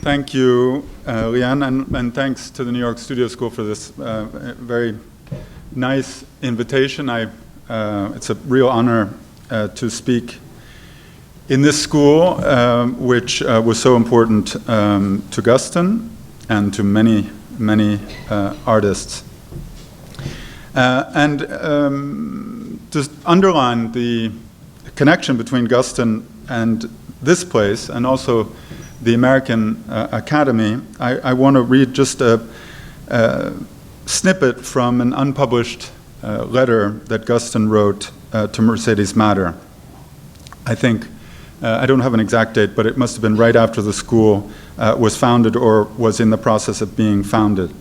Thank you, Leanne, and thanks to the New York Studio School for this very nice invitation. It's a real honor to speak in this school, which was so important to Guston and to many, many artists. And to underline the connection between Guston and this place, and also the American Academy, I want to read just a snippet from an unpublished letter that Guston wrote to Mercedes Matter. I think, I don't have an exact date, but it must have been right after the school was founded or was in the process of being founded.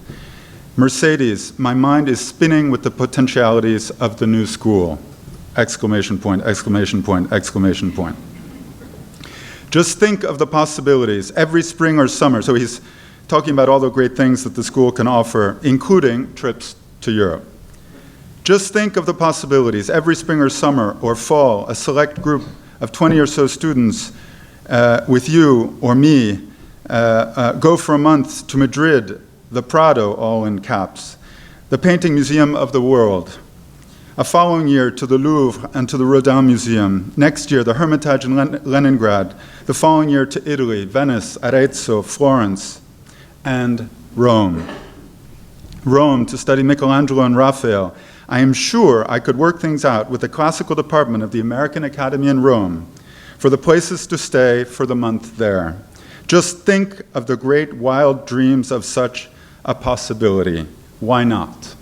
Mercedes, my mind is spinning with the potentialities of the new school! Exclamation point, exclamation point, exclamation point. Just think of the possibilities every spring or summer. So he's talking about all the great things that the school can offer, including trips to Europe. Just think of the possibilities every spring or summer or fall, a select group of 20 or so students with you or me go for a month to Madrid, the Prado, all in caps, the Painting Museum of the World. A following year to the Louvre and to the Rodin Museum. Next year, the Hermitage in Leningrad. The following year to Italy, Venice, Arezzo, Florence, and Rome. Rome to study Michelangelo and Raphael. I am sure I could work things out with the classical department of the American Academy in Rome for the places to stay for the month there. Just think of the great wild dreams of such a possibility. Why not?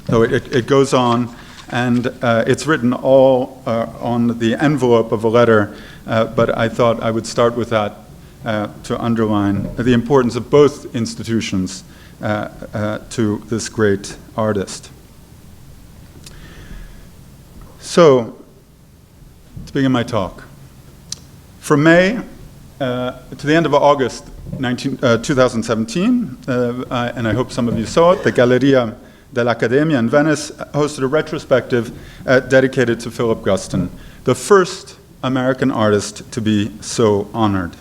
So it goes on, and it's written all on the envelope of a letter, but I thought I would start with that to underline the importance of both institutions to this great artist. So, to begin my talk, from May to the end of August 2017, and I hope some of you saw it, the Galleria dell'Accademia in Venice hosted a retrospective dedicated to Philip Guston, the first American artist to be so honored.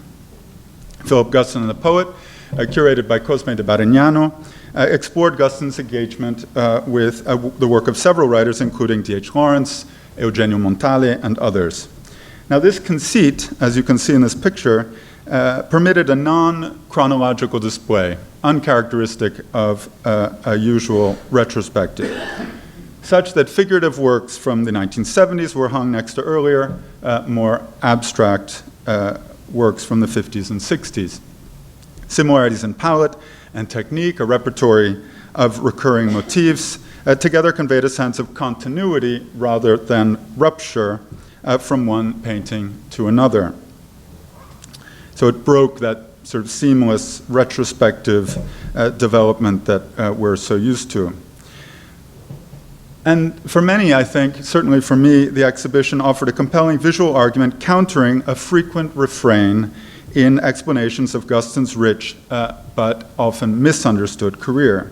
Philip Guston and the Poet, curated by Cosme de Barignano, explored Guston's engagement with the work of several writers, including D.H. Lawrence, Eugenio Montale, and others. Now this conceit, as you can see in this picture, permitted a non-chronological display, uncharacteristic of a usual retrospective, such that figurative works from the 1970s were hung next to earlier, more abstract works from the 50s and 60s. Similarities in palette and technique, a repertory of recurring motifs, together conveyed a sense of continuity rather than rupture from one painting to another. So it broke that sort of seamless retrospective development that we're so used to. And for many, I think, certainly for me, the exhibition offered a compelling visual argument countering a frequent refrain in explanations of Guston's rich but often misunderstood career.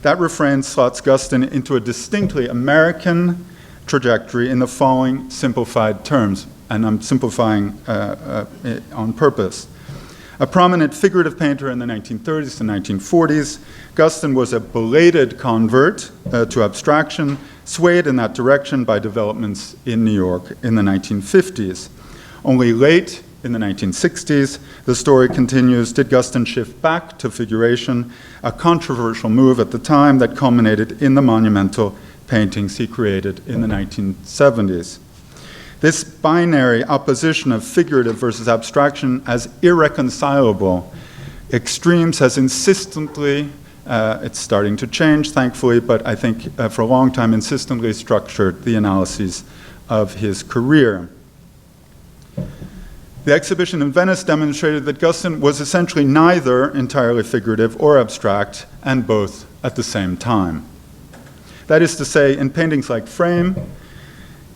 That refrain slots Guston into a distinctly American trajectory in the following simplified terms, and I'm simplifying on purpose. A prominent figurative painter in the 1930s and 1940s, Guston was a belated convert to abstraction, swayed in that direction by developments in New York in the 1950s. Only late in the 1960s, the story continues, did Guston shift back to figuration, a controversial move at the time that culminated in the monumental paintings he created in the 1970s. This binary opposition of figurative versus abstraction as irreconcilable extremes has insistently, it's starting to change thankfully, but I think for a long time insistently structured the analyses of his career. The exhibition in Venice demonstrated that Guston was essentially neither entirely figurative or abstract, and both at the same time. That is to say, in paintings like Frame,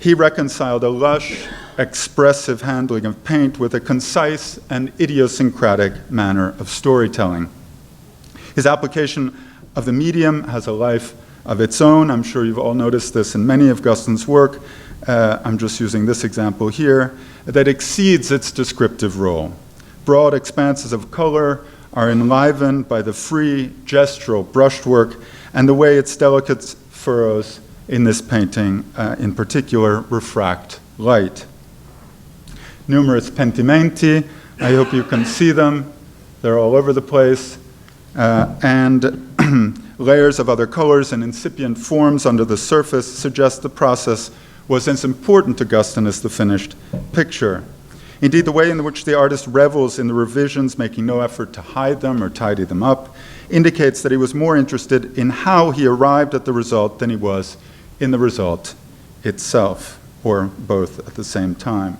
he reconciled a lush, expressive handling of paint with a concise and idiosyncratic manner of storytelling. His application of the medium has a life of its own. I'm sure you've all noticed this in many of Guston's work. I'm just using this example here, that exceeds its descriptive role. broad expanses of color are enlivened by the free gestural brushwork and the way its delicate furrows in this painting, in particular, refract light. Numerous pentimenti, I hope you can see them. They're all over the place. And layers of other colors and incipient forms under the surface suggest the process was as important to Guston as the finished picture. Indeed, the way in which the artist revels in the revisions, making no effort to hide them or tidy them up, indicates that he was more interested in how he arrived at the result than he was in the result itself, or both at the same time.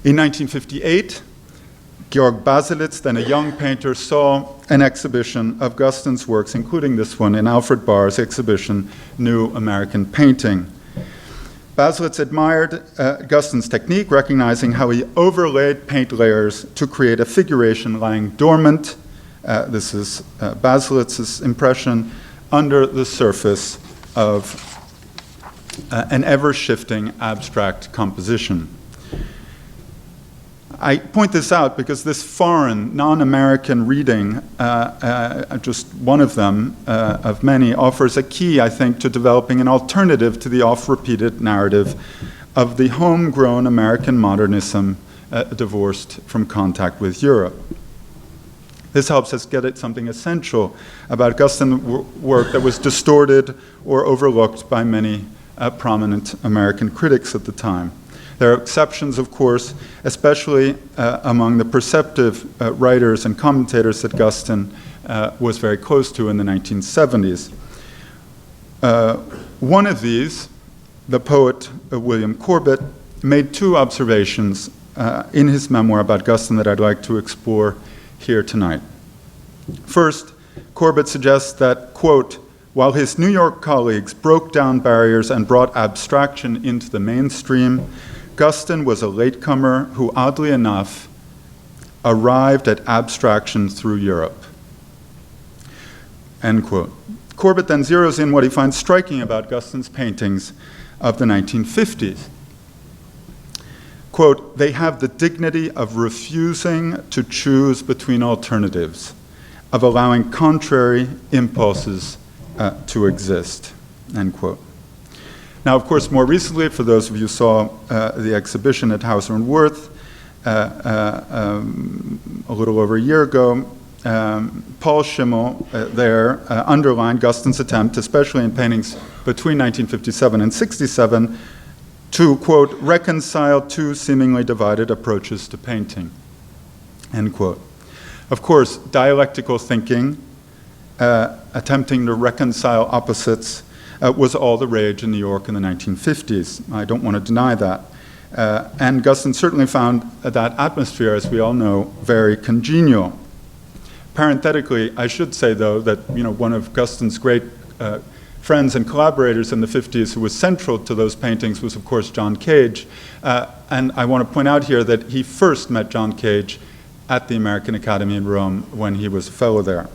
In 1958, Georg Baselitz, then a young painter, saw an exhibition of Guston's works, including this one, in Alfred Barr's exhibition, New American Painting. Baselitz admired Guston's technique, recognizing how he overlaid paint layers to create a figuration lying dormant, this is Baselitz's impression, under the surface of an ever-shifting abstract composition. I point this out because this foreign, non-American reading, just one of them, of many, offers a key, I think, to developing an alternative to the oft-repeated narrative of the homegrown American modernism divorced from contact with Europe. This helps us get at something essential about Guston's work that was distorted or overlooked by many prominent American critics at the time. There are exceptions, of course, especially among the perceptive writers and commentators that Guston was very close to in the 1970s. One of these, the poet William Corbett, made two observations in his memoir about Guston that I'd like to explore here tonight. First, Corbett suggests that, quote, while his New York colleagues broke down barriers and brought abstraction into the mainstream, Guston was a latecomer who, oddly enough, arrived at abstraction through Europe. End quote. Corbett then zeroes in what he finds striking about Guston's paintings of the 1950s. Quote, they have the dignity of refusing to choose between alternatives, of allowing contrary impulses to exist, end quote. Now, of course, more recently, for those of you who saw the exhibition at Hauser and Wirth a little over a year ago, Paul Schimmel there underlined Guston's attempt, especially in paintings between 1957 and 67, to, quote, reconcile two seemingly divided approaches to painting, end quote. Of course, dialectical thinking, attempting to reconcile opposites, was all the rage in New York in the 1950s. I don't want to deny that. And Guston certainly found that atmosphere, as we all know, very congenial. Parenthetically, I should say, though, that one of Guston's great friends and collaborators in the 50s who was central to those paintings was, of course, John Cage. And I want to point out here that he first met John Cage at the American Academy in Rome when he was a fellow there.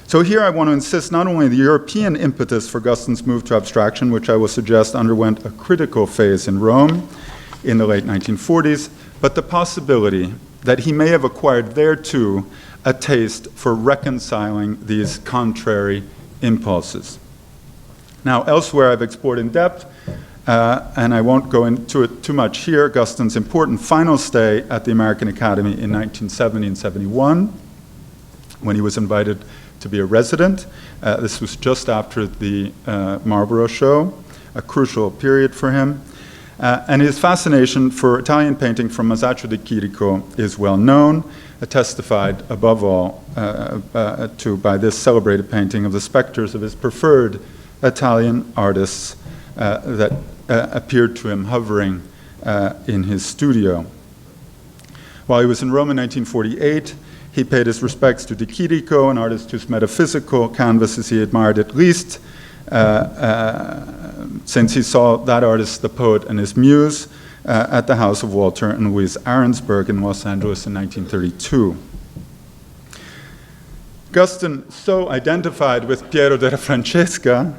So here I want to insist not only on the European impetus for Guston's move to abstraction, which I will suggest underwent a critical phase in Rome in the late 1940s, but the possibility that he may have acquired there too a taste for reconciling these contrary impulses. Now, elsewhere I've explored in depth, and I won't go into it too much here, Guston's important final stay at the American Academy in 1970 and 71, when he was invited to be a resident. This was just after the Marlborough show, a crucial period for him. And his fascination for Italian painting from Masaccio di Chirico is well known, testified above all to by this celebrated painting of the specters of his preferred Italian artists that appeared to him hovering in his studio. While he was in Rome in 1948, he paid his respects to De Chirico, an artist whose metaphysical canvases he admired at least, since he saw that artist, the poet, and his muse at the house of Walter and Louise Arensberg in Los Angeles in 1932. Guston so identified with Piero della Francesca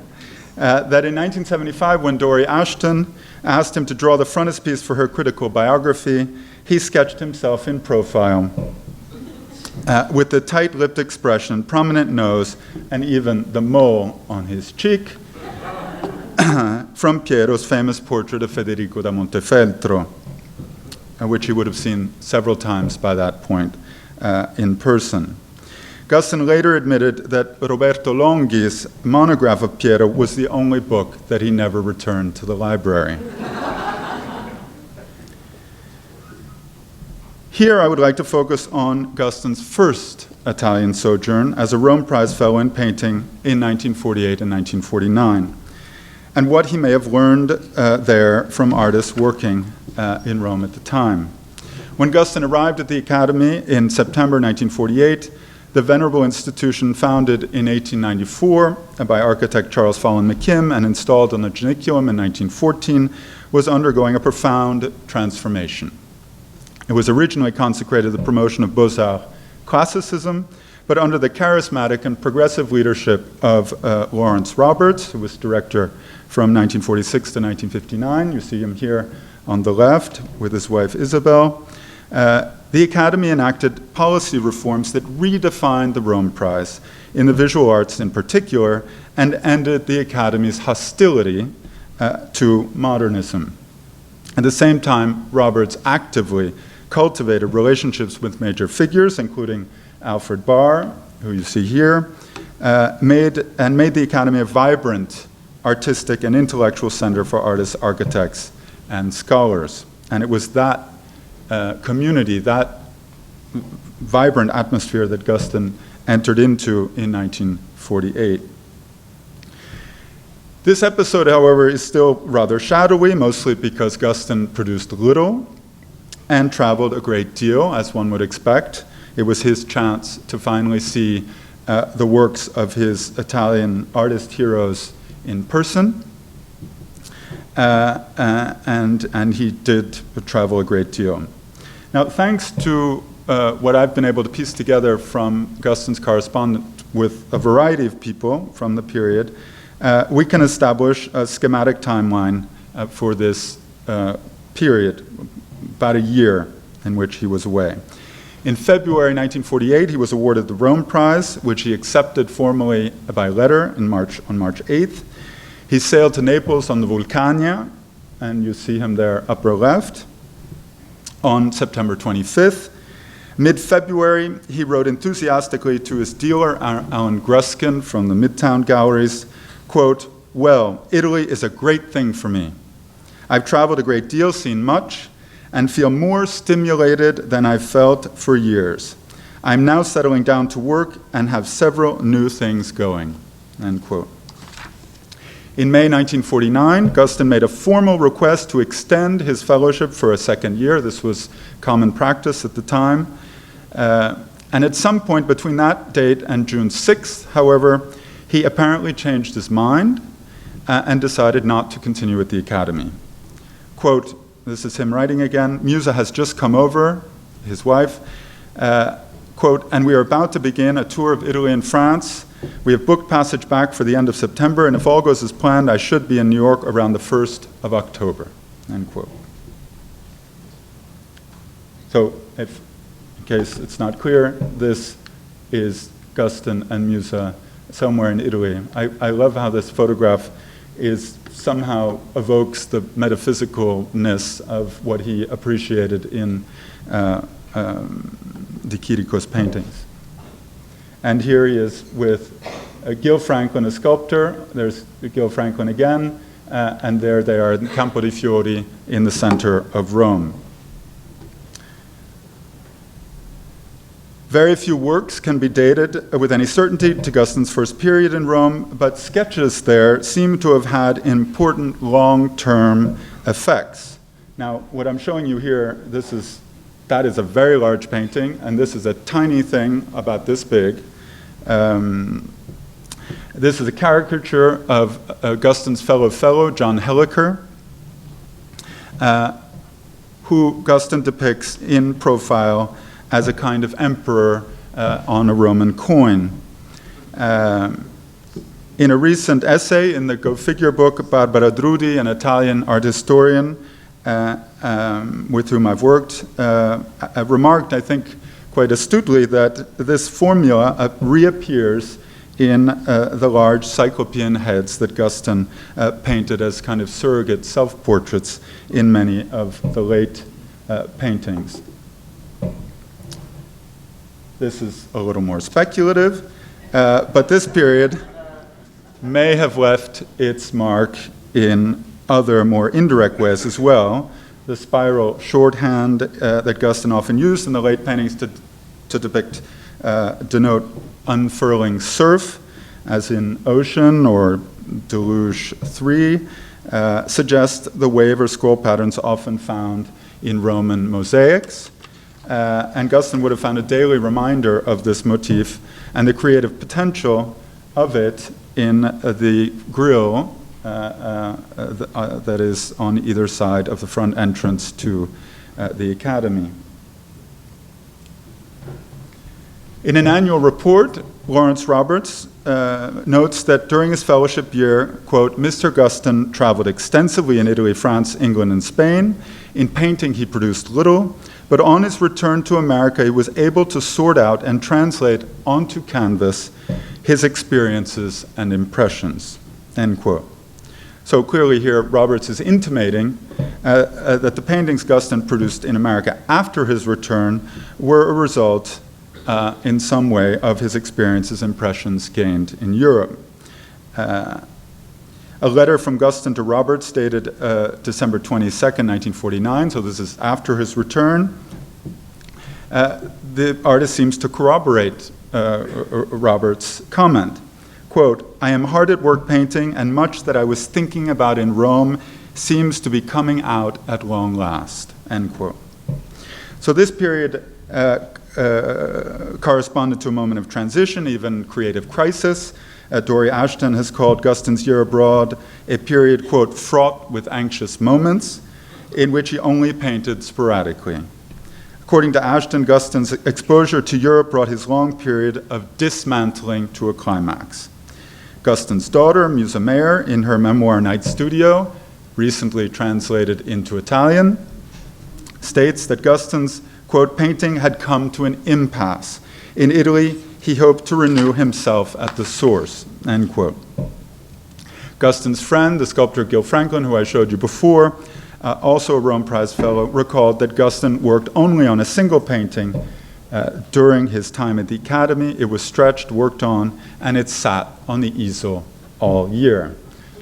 that in 1975, when Dori Ashton asked him to draw the frontispiece for her critical biography, he sketched himself in profile with the tight-lipped expression, prominent nose, and even the mole on his cheek from Piero's famous portrait of Federico da Montefeltro, which he would have seen several times by that point in person. Guston later admitted that Roberto Longhi's monograph of Piero was the only book that he never returned to the library. Here I would like to focus on Guston's first Italian sojourn as a Rome Prize Fellow in painting in 1948 and 1949, and what he may have learned there from artists working in Rome at the time. When Guston arrived at the Academy in September 1948, the venerable institution, founded in 1894 by architect Charles Follen McKim and installed on the Janiculum in 1914, was undergoing a profound transformation. It was originally consecrated to the promotion of Beaux-Arts classicism, but under the charismatic and progressive leadership of Lawrence Roberts, who was director from 1946 to 1959. You see him here on the left with his wife Isabel. The Academy enacted policy reforms that redefined the Rome Prize in the visual arts in particular, and ended the Academy's hostility to modernism. At the same time, Roberts actively cultivated relationships with major figures, including Alfred Barr, who you see here, made the Academy a vibrant artistic and intellectual center for artists, architects, and scholars. And it was that community, that vibrant atmosphere that Guston entered into in 1948. This episode, however, is still rather shadowy, mostly because Guston produced little and traveled a great deal, as one would expect. It was his chance to finally see the works of his Italian artist heroes in person, and he did travel a great deal. Now, thanks to what I've been able to piece together from Guston's correspondence with a variety of people from the period, we can establish a schematic timeline for this period, about a year in which he was away. In February 1948, he was awarded the Rome Prize, which he accepted formally by letter on March 8th. He sailed to Naples on the Vulcania, and you see him there upper left, on September 25th. Mid-February, he wrote enthusiastically to his dealer, Alan Gruskin, from the Midtown Galleries, quote, "Well, Italy is a great thing for me. I've traveled a great deal, seen much, and feel more stimulated than I've felt for years. I'm now settling down to work and have several new things going," end quote. In May 1949, Guston made a formal request to extend his fellowship for a second year. This was common practice at the time. And at some point between that date and June 6th, however, he apparently changed his mind and decided not to continue with the Academy. Quote, this is him writing again, "Musa has just come over," his wife, quote, "and we are about to begin a tour of Italy and France. We have booked passage back for the end of September, and if all goes as planned, I should be in New York around the 1st of October," end quote. So, in case it's not clear, this is Guston and Musa somewhere in Italy. I love how this photograph somehow evokes the metaphysicalness of what he appreciated in Di Chirico's paintings. And here he is with Gil Franklin, a sculptor. There's Gil Franklin again, and there they are in Campo di Fiori in the center of Rome. Very few works can be dated with any certainty to Guston's first period in Rome, but sketches there seem to have had important long-term effects. Now, what I'm showing you here, that is a very large painting, and this is a tiny thing about this big. This is a caricature of Guston's fellow, John Helliker, who Guston depicts in profile as a kind of emperor on a Roman coin. In a recent essay in the Go Figure book, Barbara Drudi, an Italian art historian with whom I've worked, remarked, I think quite astutely, that this formula reappears in the large cyclopean heads that Guston painted as kind of surrogate self-portraits in many of the late paintings. This is a little more speculative, but this period may have left its mark in other more indirect ways as well. The spiral shorthand that Guston often used in the late paintings to denote unfurling surf, as in Ocean or Deluge 3, suggests the wave or scroll patterns often found in Roman mosaics. And Guston would have found a daily reminder of this motif and the creative potential of it in the grille that is on either side of the front entrance to the Academy. In an annual report, Lawrence Roberts notes that during his fellowship year, quote, Mr. Guston traveled extensively in Italy, France, England, and Spain. In painting, he produced little, but on his return to America, he was able to sort out and translate onto canvas his experiences and impressions, end quote. So clearly here, Roberts is intimating that the paintings Guston produced in America after his return were a result in some way of his experiences, impressions gained in Europe. A letter from Guston to Roberts dated December 22nd, 1949, so this is after his return. The artist seems to corroborate Roberts' comment. Quote, I am hard at work painting, and much that I was thinking about in Rome seems to be coming out at long last, end quote. So this period corresponded to a moment of transition, even creative crisis. Dory Ashton has called Guston's year abroad a period, quote, fraught with anxious moments, in which he only painted sporadically. According to Ashton, Guston's exposure to Europe brought his long period of dismantling to a climax. Guston's daughter, Musa Mayer, in her memoir Night Studio, recently translated into Italian, states that Guston's, quote, painting had come to an impasse. In Italy, he hoped to renew himself at the source, end quote. Guston's friend, the sculptor Gil Franklin, who I showed you before, also a Rome Prize Fellow, recalled that Guston worked only on a single painting during his time at the Academy. It was stretched, worked on, and it sat on the easel all year.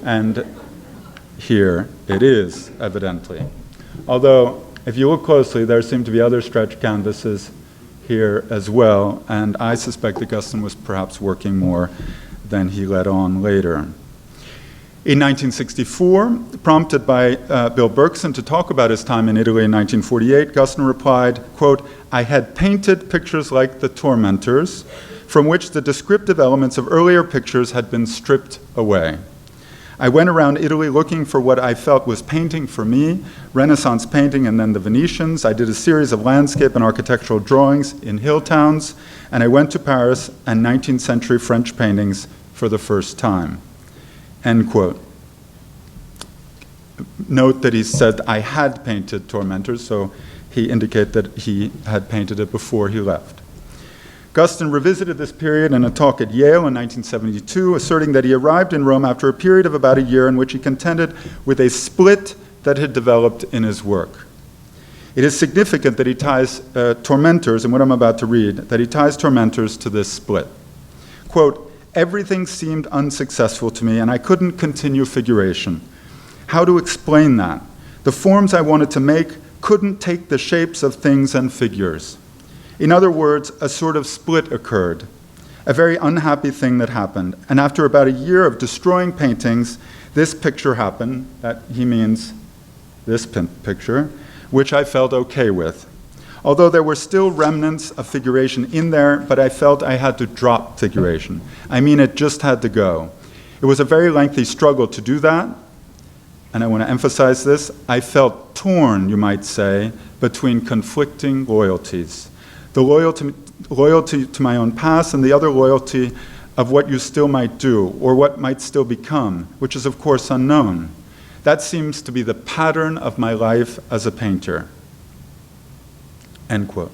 And here it is, evidently. Although, if you look closely, there seem to be other stretched canvases here as well, and I suspect that Guston was perhaps working more than he let on later. In 1964, prompted by Bill Berkson to talk about his time in Italy in 1948, Guston replied, quote, I had painted pictures like The Tormentors, from which the descriptive elements of earlier pictures had been stripped away. I went around Italy looking for what I felt was painting for me, Renaissance painting and then the Venetians. I did a series of landscape and architectural drawings in hill towns, and I went to Paris and 19th century French paintings for the first time, end quote. Note that he said, I had painted Tormentors, so he indicated that he had painted it before he left. Guston revisited this period in a talk at Yale in 1972, asserting that he arrived in Rome after a period of about a year in which he contended with a split that had developed in his work. It is significant that he ties Tormentors, and what I'm about to read, that he ties Tormentors to this split. Quote, everything seemed unsuccessful to me, and I couldn't continue figuration. How to explain that? The forms I wanted to make couldn't take the shapes of things and figures. In other words, a sort of split occurred, a very unhappy thing that happened. And after about a year of destroying paintings, this picture happened, that he means this picture, which I felt okay with. Although there were still remnants of figuration in there, but I felt I had to drop figuration. I mean, it just had to go. It was a very lengthy struggle to do that, and I want to emphasize this. I felt torn, you might say, between conflicting loyalties. The loyalty to my own past and the other loyalty of what you still might do or what might still become, which is of course unknown. That seems to be the pattern of my life as a painter." End quote.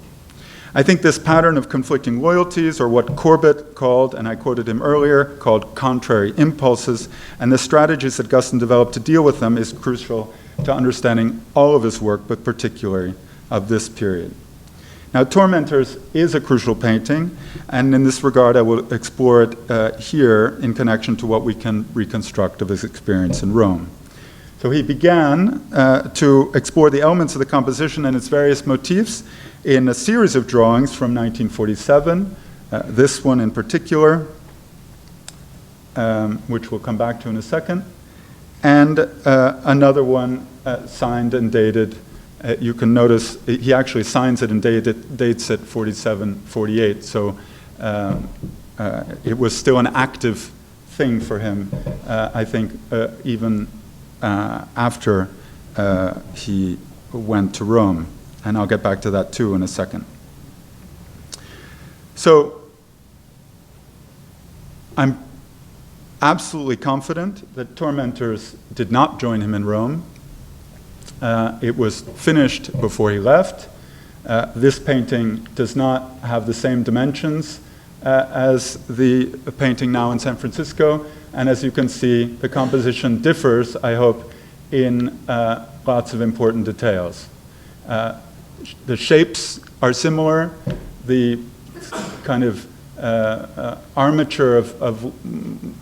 I think this pattern of conflicting loyalties, or what Corbett called, and I quoted him earlier, called contrary impulses, and the strategies that Guston developed to deal with them is crucial to understanding all of his work, but particularly of this period. Now, Tormentors is a crucial painting, and in this regard I will explore it here in connection to what we can reconstruct of his experience in Rome. So he began to explore the elements of the composition and its various motifs in a series of drawings from 1947, this one in particular, which we'll come back to in a second, and another one signed and dated. You can notice he actually signs it and dates it 47, 48, so it was still an active thing for him, I think, even after he went to Rome. And I'll get back to that too in a second. So I'm absolutely confident that Tormentors did not join him in Rome. It was finished before he left. This painting does not have the same dimensions as the painting now in San Francisco. And as you can see, the composition differs, I hope, in lots of important details. The shapes are similar. The kind of armature of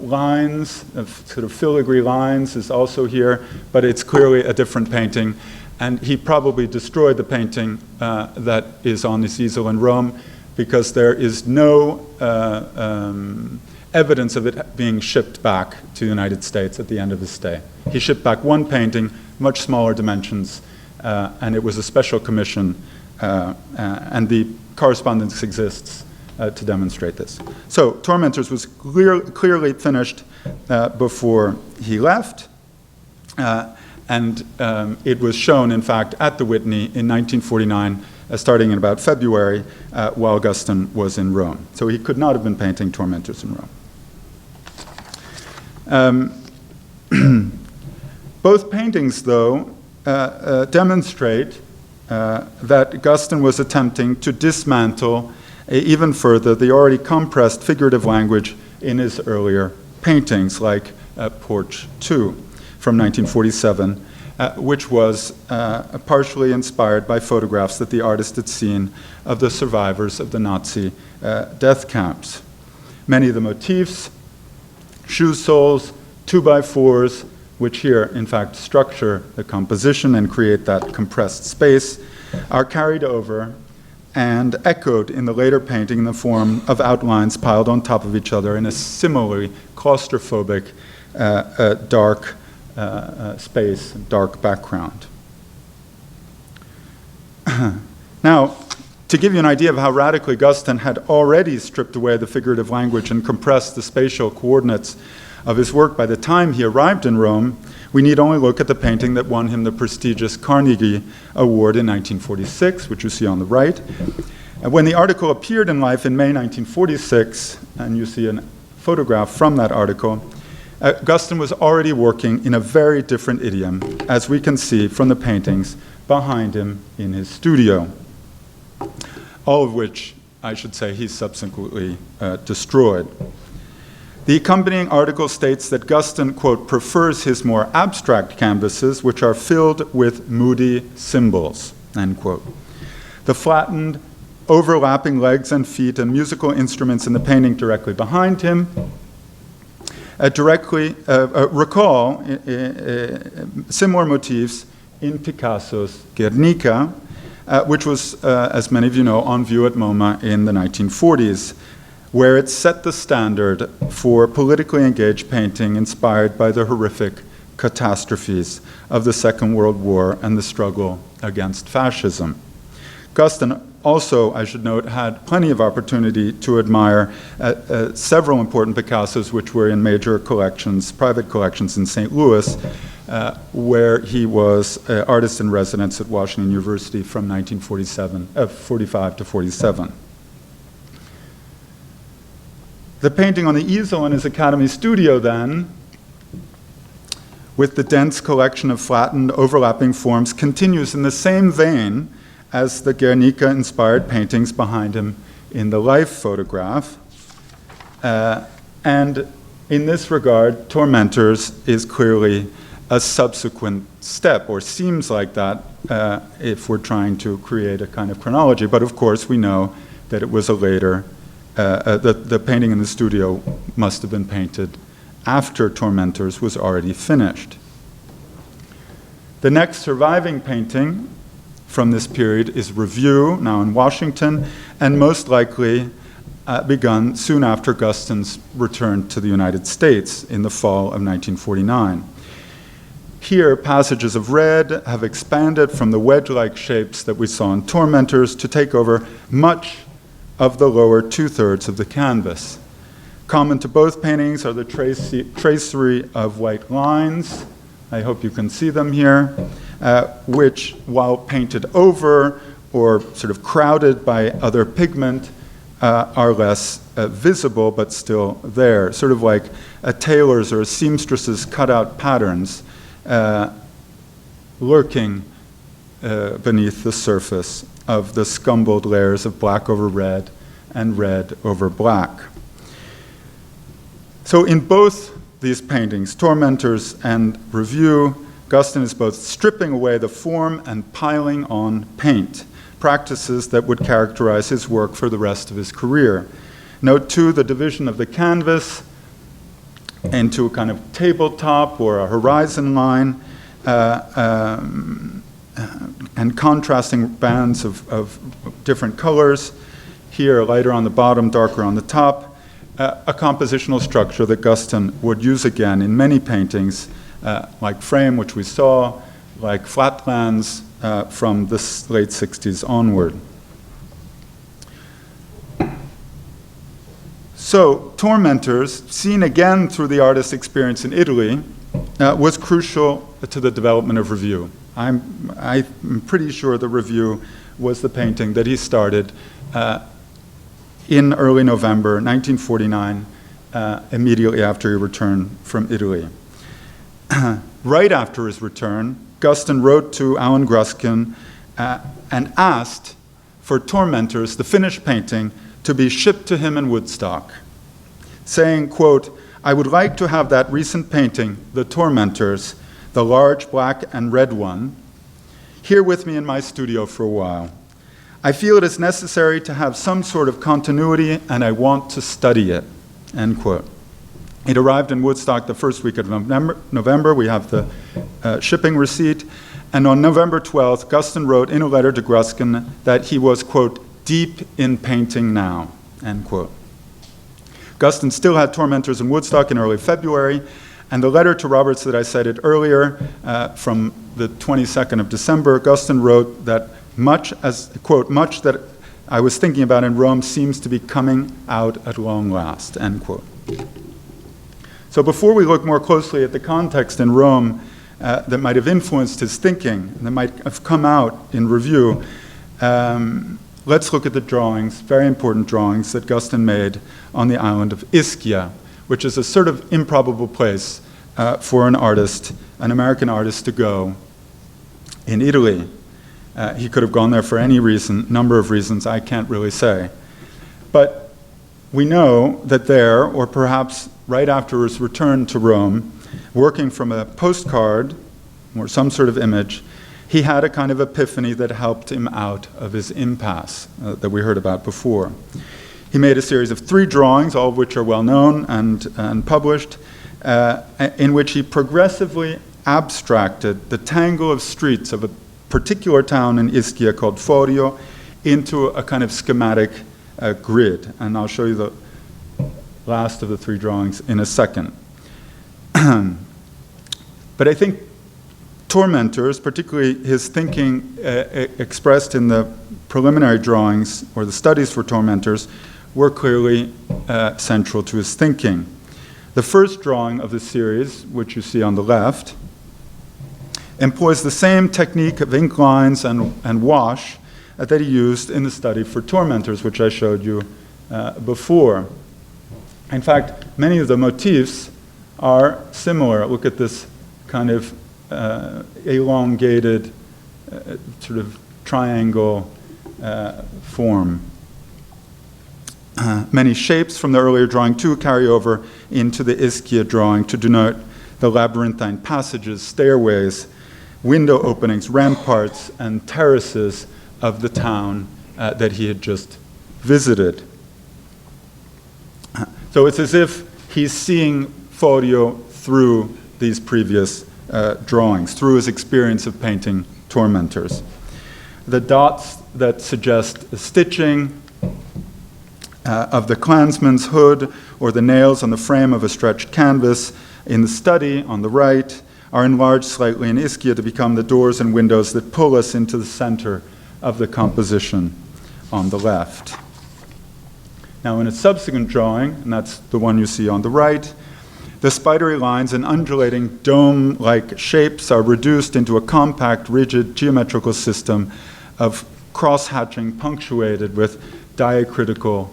lines, of sort of filigree lines, is also here, but it's clearly a different painting. And he probably destroyed the painting that is on his easel in Rome, because there is no evidence of it being shipped back to the United States at the end of his stay. He shipped back one painting, much smaller dimensions, and it was a special commission, and the correspondence exists to demonstrate this. So Tormentors was clearly finished before he left, and it was shown, in fact, at the Whitney in 1949, starting in about February, while Guston was in Rome. So he could not have been painting Tormentors in Rome. Both paintings, though, demonstrate that Guston was attempting to dismantle even further the already compressed figurative language in his earlier paintings, like Porch 2 from 1947, which was partially inspired by photographs that the artist had seen of the survivors of the Nazi death camps. Many of the motifs, shoe soles, 2x4s, which here, in fact, structure the composition and create that compressed space, are carried over and echoed in the later painting in the form of outlines piled on top of each other in a similarly claustrophobic, dark space, dark background. Now, to give you an idea of how radically Guston had already stripped away the figurative language and compressed the spatial coordinates of his work by the time he arrived in Rome, we need only look at the painting that won him the prestigious Carnegie Award in 1946, which you see on the right. And when the article appeared in Life in May 1946, and you see a photograph from that article, Guston was already working in a very different idiom, as we can see from the paintings behind him in his studio, all of which, I should say, he subsequently destroyed. The accompanying article states that Guston, quote, prefers his more abstract canvases, which are filled with moody symbols, end quote. The flattened, overlapping legs and feet and musical instruments in the painting directly behind him recall similar motifs in Picasso's Guernica, which was, as many of you know, on view at MoMA in the 1940s, where it set the standard for politically engaged painting inspired by the horrific catastrophes of the Second World War and the struggle against fascism. Guston also, I should note, had plenty of opportunity to admire several important Picassos which were in major collections, private collections in St. Louis, where he was artist in residence at Washington University from 1945 to 47. The painting on the easel in his Academy studio then, with the dense collection of flattened overlapping forms, continues in the same vein as the Guernica-inspired paintings behind him in the life photograph. And in this regard, Tormentors is clearly a subsequent step, or seems like that if we're trying to create a kind of chronology. But of course, we know that it was a later, the painting in the studio must have been painted after Tormentors was already finished. The next surviving painting from this period is Review, now in Washington, and most likely begun soon after Guston's return to the United States in the fall of 1949. Here, passages of red have expanded from the wedge-like shapes that we saw in Tormentors to take over much of the lower two-thirds of the canvas. Common to both paintings are the tracery of white lines. I hope you can see them here, which, while painted over or sort of crowded by other pigment, are less visible but still there, sort of like a tailor's or a seamstress's cutout patterns lurking beneath the surface of the scumbled layers of black over red and red over black. So in both these paintings, Tormentors and Review, Guston is both stripping away the form and piling on paint, practices that would characterize his work for the rest of his career. Note too the division of the canvas into a kind of tabletop or a horizon line and contrasting bands of different colors. Here, lighter on the bottom, darker on the top. A compositional structure that Guston would use again in many paintings, like Frame, which we saw, like Flatlands from the late 60s onward. So, Tormentors, seen again through the artist's experience in Italy, was crucial to the development of Review. I'm pretty sure the Review was the painting that he started in early November 1949, immediately after he returned from Italy. Right after his return, Guston wrote to Alan Gruskin and asked for Tormentors, the finished painting, to be shipped to him in Woodstock, saying, quote, "I would like to have that recent painting, The Tormentors, the large black and red one, here with me in my studio for a while. I feel it is necessary to have some sort of continuity, and I want to study it," end quote. It arrived in Woodstock the first week of November. We have the shipping receipt. And on November 12th, Guston wrote in a letter to Gruskin that he was, quote, "deep in painting now," end quote. Guston still had Tormentors in Woodstock in early February, and the letter to Roberts that I cited earlier from the 22nd of December, Guston wrote that much that I was thinking about in Rome seems to be coming out at long last, end quote. So before we look more closely at the context in Rome that might have influenced his thinking, and that might have come out in Review, let's look at the drawings, very important drawings that Guston made on the island of Ischia, which is a sort of improbable place for an artist, an American artist, to go in Italy. He could have gone there for any reason, number of reasons I can't really say. But we know that there, or perhaps right after his return to Rome, working from a postcard or some sort of image, he had a kind of epiphany that helped him out of his impasse that we heard about before. He made a series of 3 drawings, all of which are well known and published, in which he progressively abstracted the tangle of streets of a particular town in Ischia called Forio into a kind of schematic grid. And I'll show you the last of the 3 drawings in a second. But I think Tormentors, particularly his thinking expressed in the preliminary drawings or the studies for Tormentors, were clearly central to his thinking. The first drawing of the series, which you see on the left, employs the same technique of ink lines and wash that he used in the study for Tormentors, which I showed you before. In fact, many of the motifs are similar. Look at this kind of elongated sort of triangle form. Many shapes from the earlier drawing too carry over into the Ischia drawing to denote the labyrinthine passages, stairways, window openings, ramparts, and terraces of the town that he had just visited. So it's as if he's seeing Forio through these previous drawings, through his experience of painting tormentors. The dots that suggest stitching of the clansman's hood or the nails on the frame of a stretched canvas in the study on the right are enlarged slightly in Ischia to become the doors and windows that pull us into the center of the composition on the left. Now in a subsequent drawing, and that's the one you see on the right, the spidery lines and undulating dome-like shapes are reduced into a compact, rigid geometrical system of cross-hatching punctuated with diacritical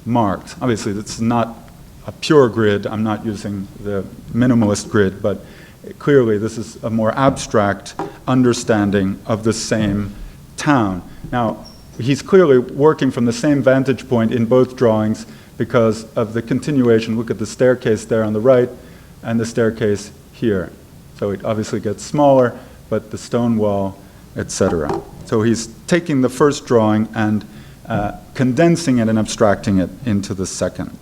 marks. Obviously, it's not a pure grid. I'm not using the minimalist grid, but clearly this is a more abstract understanding of the same town. Now, he's clearly working from the same vantage point in both drawings because of the continuation. Look at the staircase there on the right and the staircase here. So it obviously gets smaller, but the stone wall, etc. So he's taking the first drawing and condensing it and abstracting it into the second.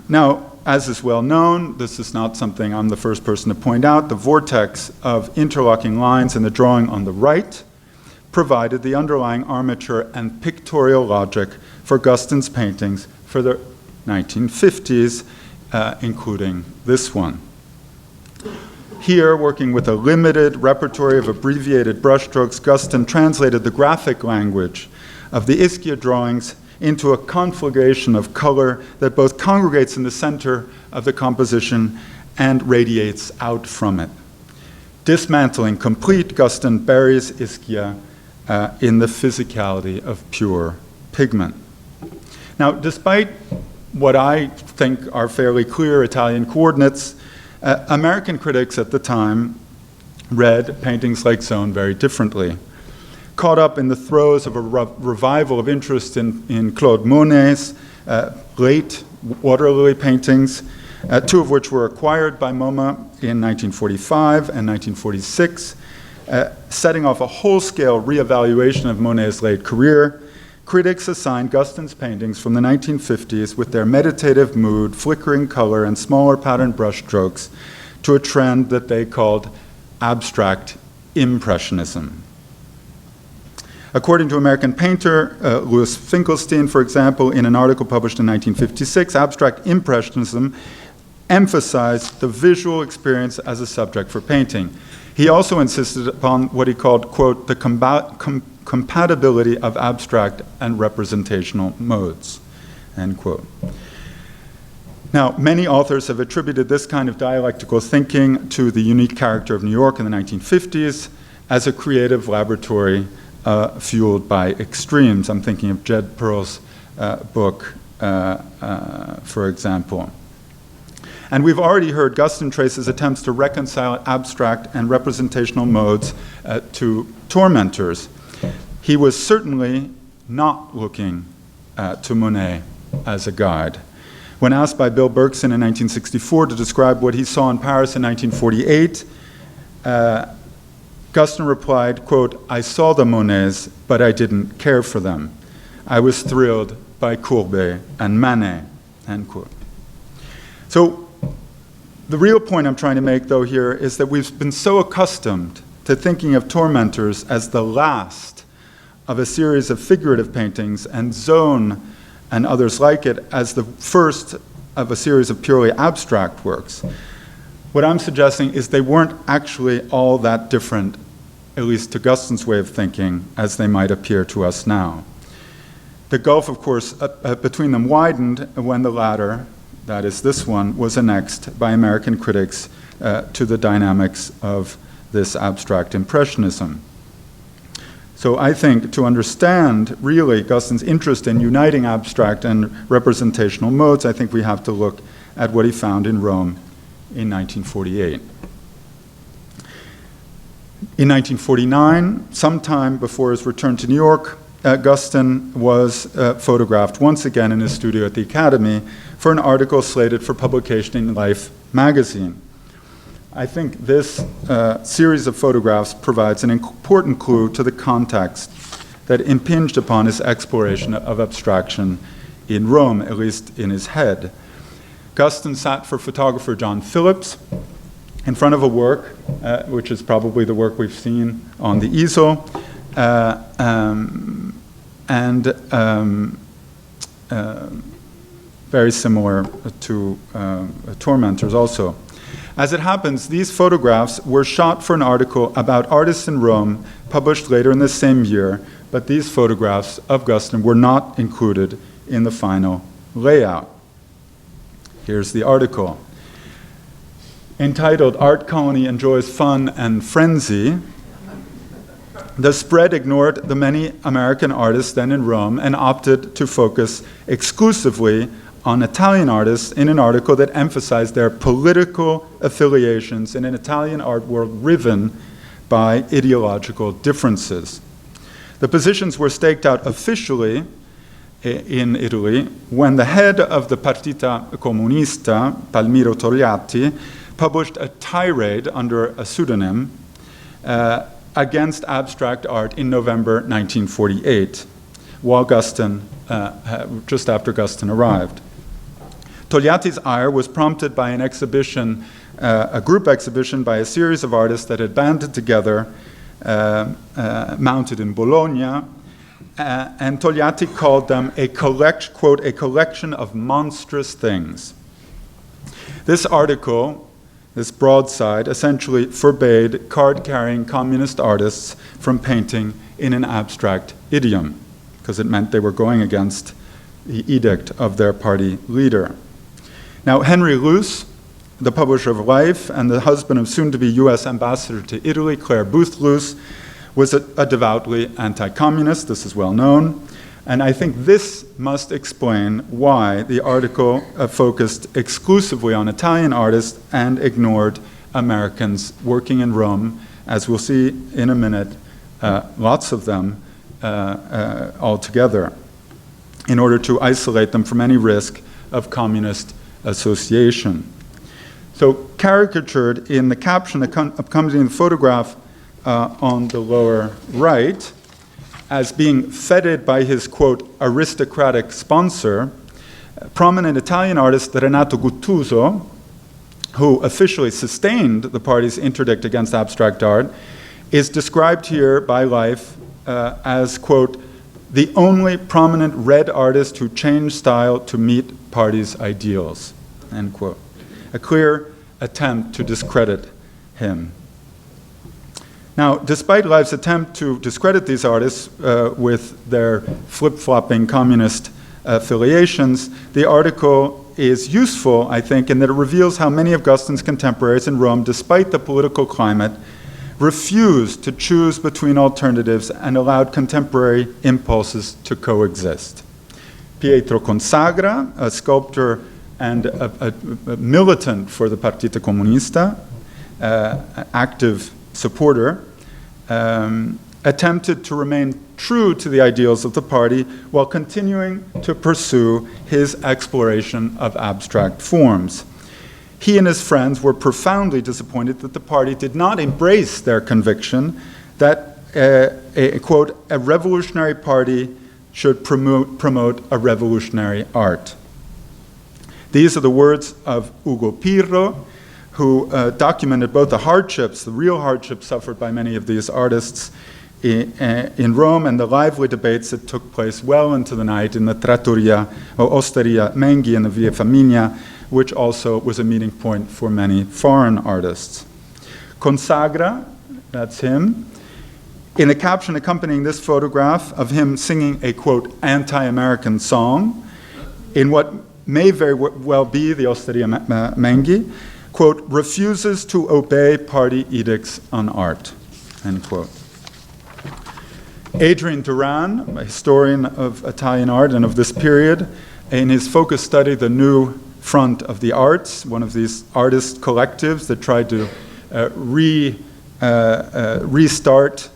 Now, as is well known, this is not something I'm the first person to point out, the vortex of interlocking lines in the drawing on the right provided the underlying armature and pictorial logic for Guston's paintings for the 1950s, including this one. Here, working with a limited repertory of abbreviated brushstrokes, Guston translated the graphic language of the Ischia drawings into a conflagration of color that both congregates in the center of the composition and radiates out from it. Dismantling complete, Guston buries Ischia in the physicality of pure pigment. Now, despite what I think are fairly clear Italian coordinates, American critics at the time read paintings like Joan very differently. Caught up in the throes of a revival of interest in Claude Monet's late water lily paintings, two of which were acquired by MoMA in 1945 and 1946, setting off a whole-scale reevaluation of Monet's late career, critics assigned Guston's paintings from the 1950s with their meditative mood, flickering color, and smaller patterned brushstrokes to a trend that they called abstract impressionism. According to American painter Louis Finkelstein, for example, in an article published in 1956, abstract impressionism emphasized the visual experience as a subject for painting. He also insisted upon what he called, quote, the compatibility of abstract and representational modes, end quote. Now, many authors have attributed this kind of dialectical thinking to the unique character of New York in the 1950s as a creative laboratory fueled by extremes. I'm thinking of Jed Pearl's book, for example. And we've already heard Guston traces attempts to reconcile abstract and representational modes to tormentors. He was certainly not looking to Monet as a guide. When asked by Bill Berkson in 1964 to describe what he saw in Paris in 1948, Guston replied, quote, I saw the Monets, but I didn't care for them. I was thrilled by Courbet and Manet, end quote. So the real point I'm trying to make, though, here is that we've been so accustomed to thinking of tormentors as the last of a series of figurative paintings, and Joan and others like it as the first of a series of purely abstract works. What I'm suggesting is they weren't actually all that different, at least to Guston's way of thinking, as they might appear to us now. The gulf, of course, between them widened when the latter, that is this one, was annexed by American critics to the dynamics of this abstract impressionism. So I think to understand really Guston's interest in uniting abstract and representational modes, I think we have to look at what he found in Rome in 1948. In 1949, sometime before his return to New York, Guston was photographed once again in his studio at the Academy for an article slated for publication in Life magazine. I think this series of photographs provides an important clue to the context that impinged upon his exploration of abstraction in Rome, at least in his head. Guston sat for photographer John Phillips in front of a work, which is probably the work we've seen on the easel, very similar to Tormentors also. As it happens, these photographs were shot for an article about artists in Rome, published later in the same year, but these photographs of Guston were not included in the final layout. Here's the article. Entitled Art Colony Enjoys Fun and Frenzy, the spread ignored the many American artists then in Rome and opted to focus exclusively on Italian artists in an article that emphasized their political affiliations in an Italian art world riven by ideological differences. The positions were staked out officially in Italy when the head of the Partita Comunista, Palmiro Togliatti, published a tirade under a pseudonym against abstract art in November 1948, while Guston, just after Guston arrived. Togliatti's ire was prompted by an exhibition, a group exhibition by a series of artists that had banded together, mounted in Bologna, and Togliatti called them quote, a collection of monstrous things. This article, this broadside, essentially forbade card-carrying communist artists from painting in an abstract idiom, because it meant they were going against the edict of their party leader. Now, Henry Luce, the publisher of Life and the husband of soon-to-be U.S. ambassador to Italy, Claire Booth Luce, was a devoutly anti-communist. This is well known. And I think this must explain why the article focused exclusively on Italian artists and ignored Americans working in Rome, as we'll see in a minute, lots of them altogether, in order to isolate them from any risk of communist association. So caricatured in the caption accompanying the photograph on the lower right, as being feted by his, quote, aristocratic sponsor, prominent Italian artist Renato Guttuso, who officially sustained the party's interdict against abstract art, is described here by Life as, quote, the only prominent red artist who changed style to meet party's ideals, end quote. A clear attempt to discredit him. Now, despite Life's attempt to discredit these artists with their flip-flopping communist affiliations, the article is useful, I think, in that it reveals how many of Guston's contemporaries in Rome, despite the political climate, refused to choose between alternatives and allowed contemporary impulses to coexist. Pietro Consagra, a sculptor and a militant for the Partita Comunista, active supporter, attempted to remain true to the ideals of the party while continuing to pursue his exploration of abstract forms. He and his friends were profoundly disappointed that the party did not embrace their conviction that, quote, a revolutionary party should promote a revolutionary art. These are the words of Ugo Pirro, who documented both the real hardships suffered by many of these artists in Rome and the lively debates that took place well into the night in the Trattoria or Osteria Menghi in the Via Flaminia, which also was a meeting point for many foreign artists. Consagra, that's him, in the caption accompanying this photograph of him singing a, quote, anti-American song in what may very well be the Osteria Menghi, quote, refuses to obey party edicts on art, end quote. Adrian Duran, a historian of Italian art and of this period, in his focus study, The New Front of the Arts, one of these artist collectives that tried to restart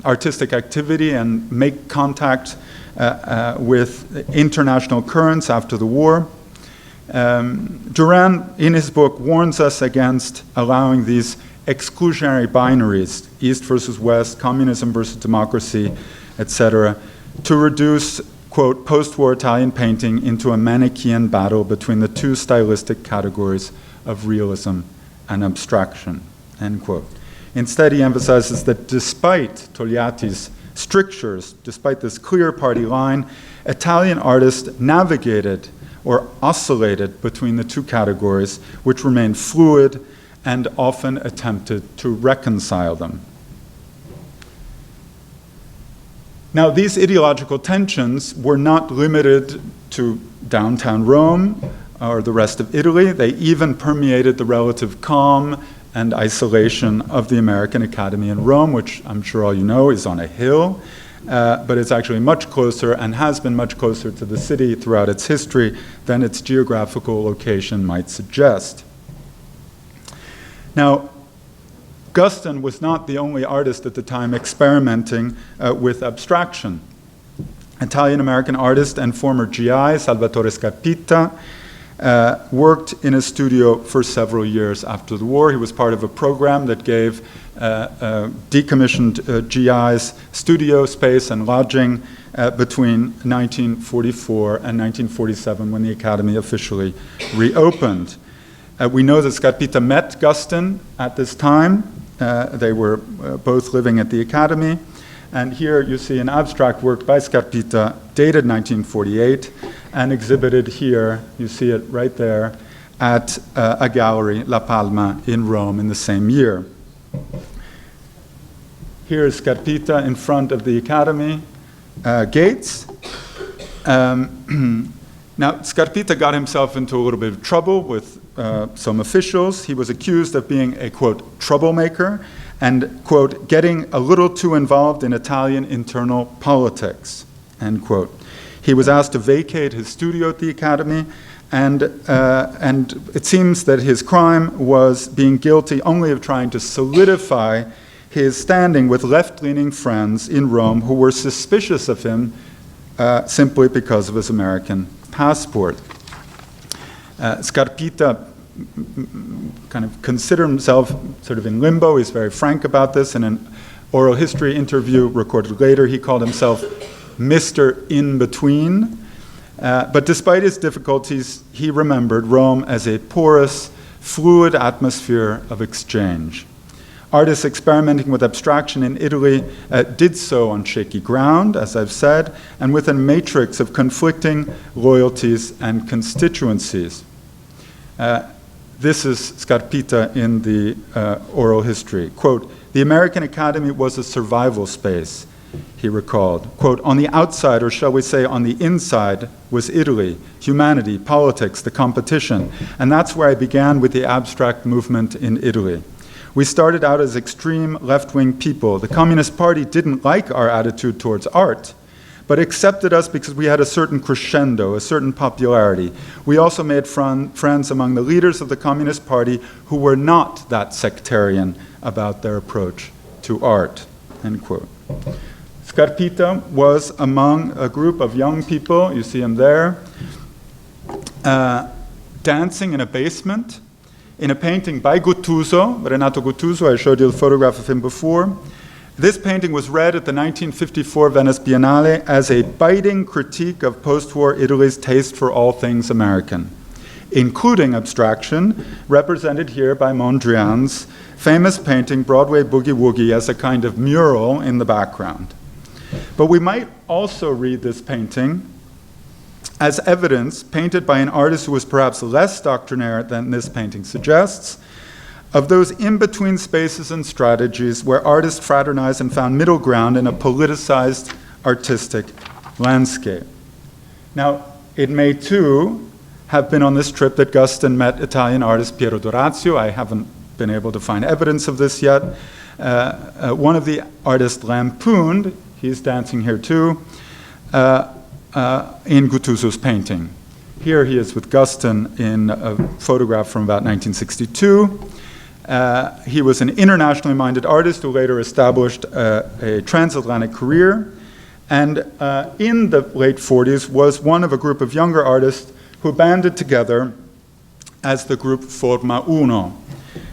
artistic activity and make contact with international currents after the war. Duran, in his book, warns us against allowing these exclusionary binaries, East versus West, communism versus democracy, etc., to reduce, quote, post-war Italian painting into a Manichaean battle between the two stylistic categories of realism and abstraction, end quote. Instead, he emphasizes that despite Togliatti's strictures, despite this clear party line, Italian artists navigated or oscillated between the two categories, which remained fluid and often attempted to reconcile them. Now, these ideological tensions were not limited to downtown Rome or the rest of Italy. They even permeated the relative calm and isolation of the American Academy in Rome, which I'm sure all you know is on a hill, but it's actually much closer and has been much closer to the city throughout its history than its geographical location might suggest. Now, Guston was not the only artist at the time experimenting with abstraction. Italian-American artist and former GI, Salvatore Scarpita, worked in a studio for several years after the war. He was part of a program that gave decommissioned GIs studio space and lodging between 1944 and 1947 when the Academy officially reopened. We know that Scarpita met Guston at this time. They were both living at the Academy. And here you see an abstract work by Scarpita dated 1948 and exhibited here, you see it right there, at a gallery, La Palma, in Rome in the same year. Here is Scarpita in front of the Academy gates. Now, Scarpita got himself into a little bit of trouble with some officials. He was accused of being a, quote, troublemaker and, quote, getting a little too involved in Italian internal politics, end quote. He was asked to vacate his studio at the Academy, and it seems that his crime was being guilty only of trying to solidify his standing with left-leaning friends in Rome who were suspicious of him simply because of his American passport. Scarpita kind of considered himself sort of in limbo. He's very frank about this. In an oral history interview recorded later, he called himself Mr. In-Between. But despite his difficulties, he remembered Rome as a porous, fluid atmosphere of exchange. Artists experimenting with abstraction in Italy did so on shaky ground, as I've said, and with a matrix of conflicting loyalties and constituencies. This is Scarpita in the oral history. Quote, "The American Academy was a survival space," he recalled. Quote, "On the outside, or shall we say on the inside, was Italy, humanity, politics, the competition. And that's where I began with the abstract movement in Italy. We started out as extreme left-wing people. The Communist Party didn't like our attitude towards art, but accepted us because we had a certain crescendo, a certain popularity. We also made friends among the leaders of the Communist Party who were not that sectarian about their approach to art," end quote. Scarpita was among a group of young people, you see him there, dancing in a basement in a painting by Guttuso, Renato Guttuso. I showed you the photograph of him before. This painting was read at the 1954 Venice Biennale as a biting critique of post-war Italy's taste for all things American, including abstraction, represented here by Mondrian's famous painting Broadway Boogie Woogie as a kind of mural in the background. But we might also read this painting as evidence, painted by an artist who was perhaps less doctrinaire than this painting suggests, of those in-between spaces and strategies where artists fraternized and found middle ground in a politicized artistic landscape. Now, it may too have been on this trip that Guston met Italian artist Piero d'Orazio. I haven't been able to find evidence of this yet, one of the artists lampooned, he's dancing here too, in Guttuso's painting. Here he is with Guston in a photograph from about 1962. He was an internationally minded artist who later established a transatlantic career, and in the late 40s was one of a group of younger artists who banded together as the group Forma Uno.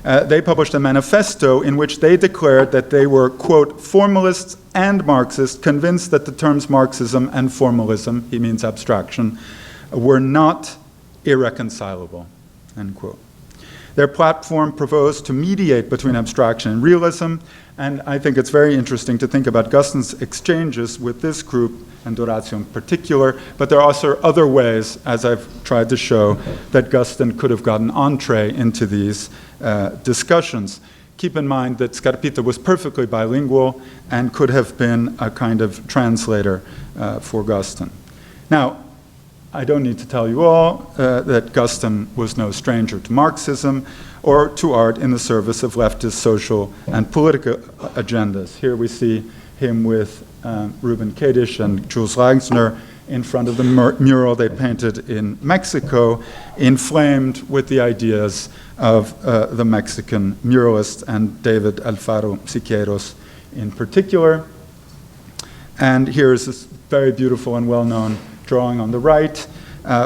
They published a manifesto in which they declared that they were, quote, formalists and Marxists, convinced that the terms Marxism and formalism, he means abstraction, were not irreconcilable, end quote. Their platform proposed to mediate between abstraction and realism, and I think it's very interesting to think about Guston's exchanges with this group, and Orazio in particular, but there are also other ways, as I've tried to show, that Guston could have gotten entree into these discussions. Keep in mind that Scarpita was perfectly bilingual and could have been a kind of translator for Guston. Now, I don't need to tell you all that Guston was no stranger to Marxism or to art in the service of leftist social and political agendas. Here we see him with Ruben Kadish and Jules Langsner in front of the mural they painted in Mexico, inflamed with the ideas of the Mexican muralist and David Alfaro Siqueiros in particular. And here's this very beautiful and well-known drawing on the right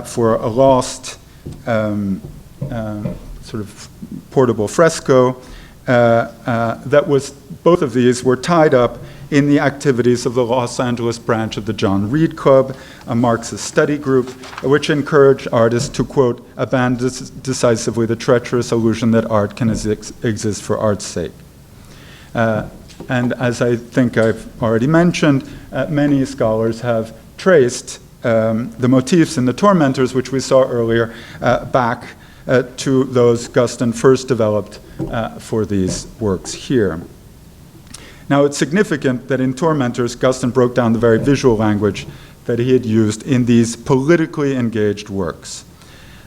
for a lost sort of portable fresco that was, both of these were tied up in the activities of the Los Angeles branch of the John Reed Club, a Marxist study group, which encouraged artists to, quote, abandon decisively the treacherous illusion that art can exist for art's sake. And as I think I've already mentioned, many scholars have traced the motifs in the tormentors, which we saw earlier, back to those Guston first developed for these works here. Now, it's significant that in Tormentors, Guston broke down the very visual language that he had used in these politically engaged works.